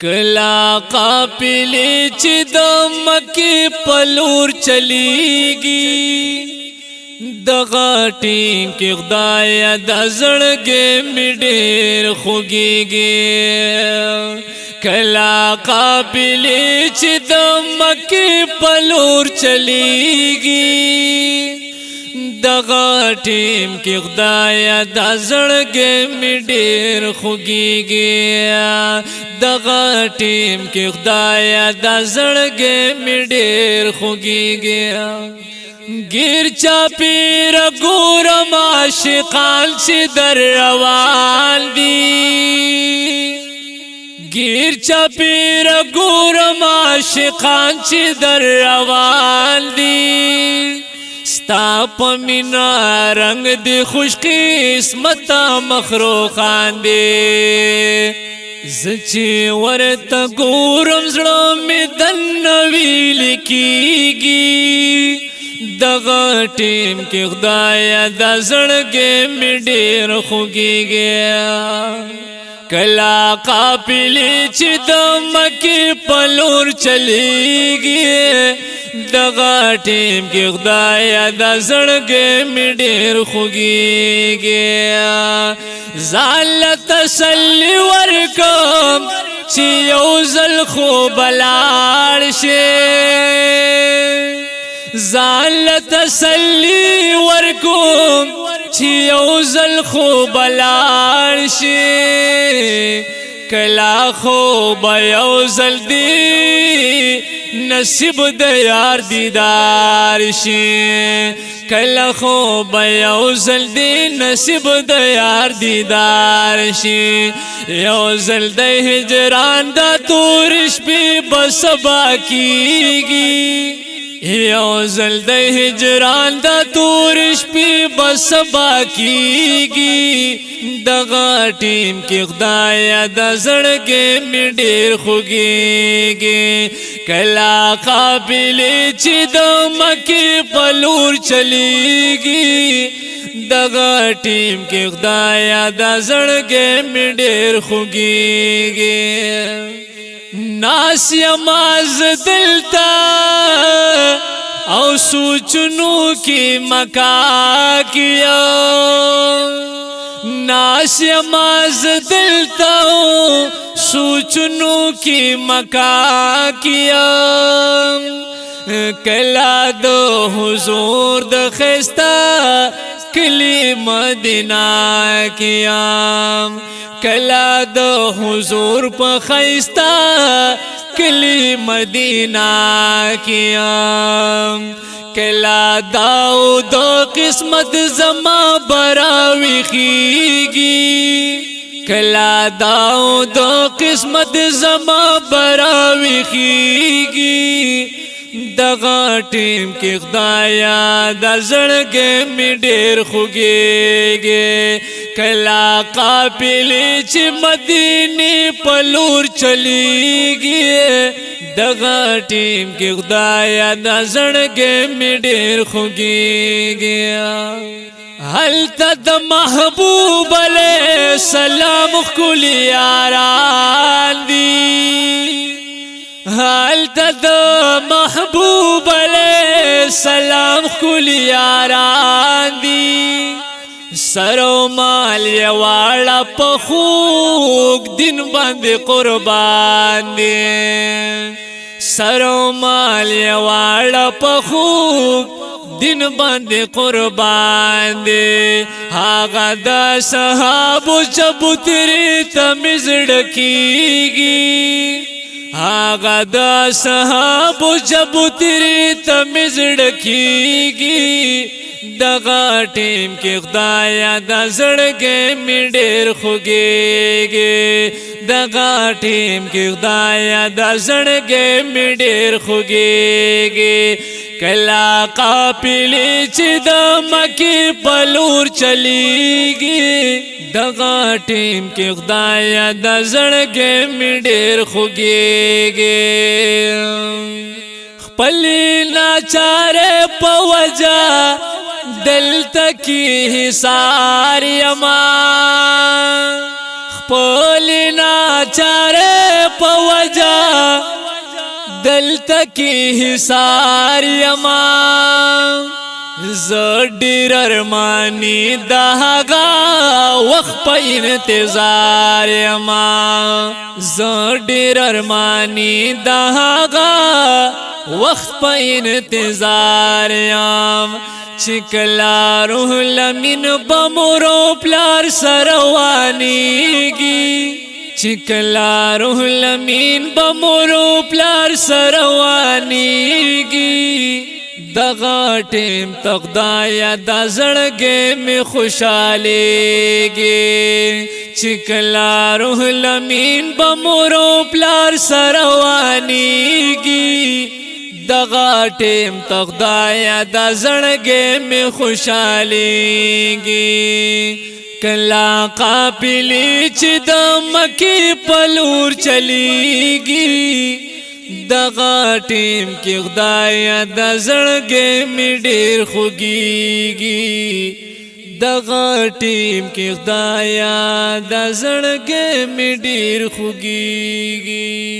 کلا قافلې چې د مکې په لور چلیږي دغه ټیم کې خدایه د زړګې مې ډېر خوږېږي کلا قافلې چې د مکې په لور چلیږي دغه ټیم کې خدایه د زړګې مې ډېر خوږېږي دغه ټیم کې خدایه د زړګې مې ډېر خوږېږي گیر چاپیر ګورم عاشقان چې در روان دي گیر چاپیر ګورم عاشقان چې در روان دي ستا په مینا رنگ دی خوش قسمته مخروقان دی زچی ورته ګورم زړه مې دننه ویل کېږي دغه ټیم کې خدایه د زړګې مې ډېر خوږېږي کلا قافلې چې د مکې په لور چلیږي دغه ټیم کې خدایه د زړګې مې ډېر خوږېږي ځان له تسلي ورکم چې یو ځل خو به لاړ شي ځان له تسلي ورکم چې یو ځل خو به لاړ شي کلا خو به یو ځل دی نصیب د یار دیدار شي کله خو به یو ځل دی نصیب د یار دیدار شي یو ځل د هجران د تور شپې به سبا کېږي یو ځل د هجران د تور شپې به سبا کېږي دغه ټیم کې خدایه د زړګې مې ډېر خوږېږي کلا قافلې چې د مکې په لور چلیږي دغه ټیم کې خدایه د زړګې مې ډېر خوږېږي ناس یماز دلتا او سوچنو کی مکا کیا ناس یماز دلتا او سوچنو کی مکا کیا کلا دو حضور د خستا کلی مدینہ کیام کلا د حضور په خیستا کلی مدینہ کیام کلا داو دو قسمت زما براوی خیگی کلا داو دو قسمت زما براوی خیگی دغه ټیم کې خدایه د زړګې مې ډېر خوږېږي کلا قافلې چې مدینې په لور چلیږي دغه ټیم کې خدایه د زړګې مې ډېر خوږېږي هلته د محبوب علیه السلام ښکلي یاران دي هلته د محبوب علیه السلام ښکلي یاران دي سر و مال یې واړه په خوږ دین باندې قربان دي سر و مال یې واړه په خوږ دین باندې قربان دي هغه د صحابو چبوترې ته مې زړه کېږي هغه د صحابو چبوترې ته مې زړه کېږي دغه ټیم کې خدایه د زړګې مې ډېر خوږېږي دغه ټیم کې خدایه د زړګې مې ډېر خوږېږي کلا قافلې چې د مکې په لور چلیږي دغه ټیم کې خدایه د زړګې مې ډېر خوږېږي خپلې ناچارې په وجه دلته کې حصار یما خپلې ناچارې په وجا دلته کې حصار یما زه ډېر ارماني د هغه وخت په انتظار یما زه ډېر ارماني د هغه وخت په انتظار یم چې کله روح لمین بمورو پلار سره روانېږي چې کله روح لمین بمورو پلار سره روانېږي دغه ټیم تقدایا د زړګې مې خوشحالېږي چې کله روح لمین بمورو پلار سره روانېږي دغه ټیم تقدایا د زړګې مې خوشحالېږي کله قافلې چې د مکې په لور چلیږي دغه ټیم کې خدایا د زړګې مې ډېر خوږېږي دغه ټیم کې خدایا د زړګې مې ډېر خوږېږي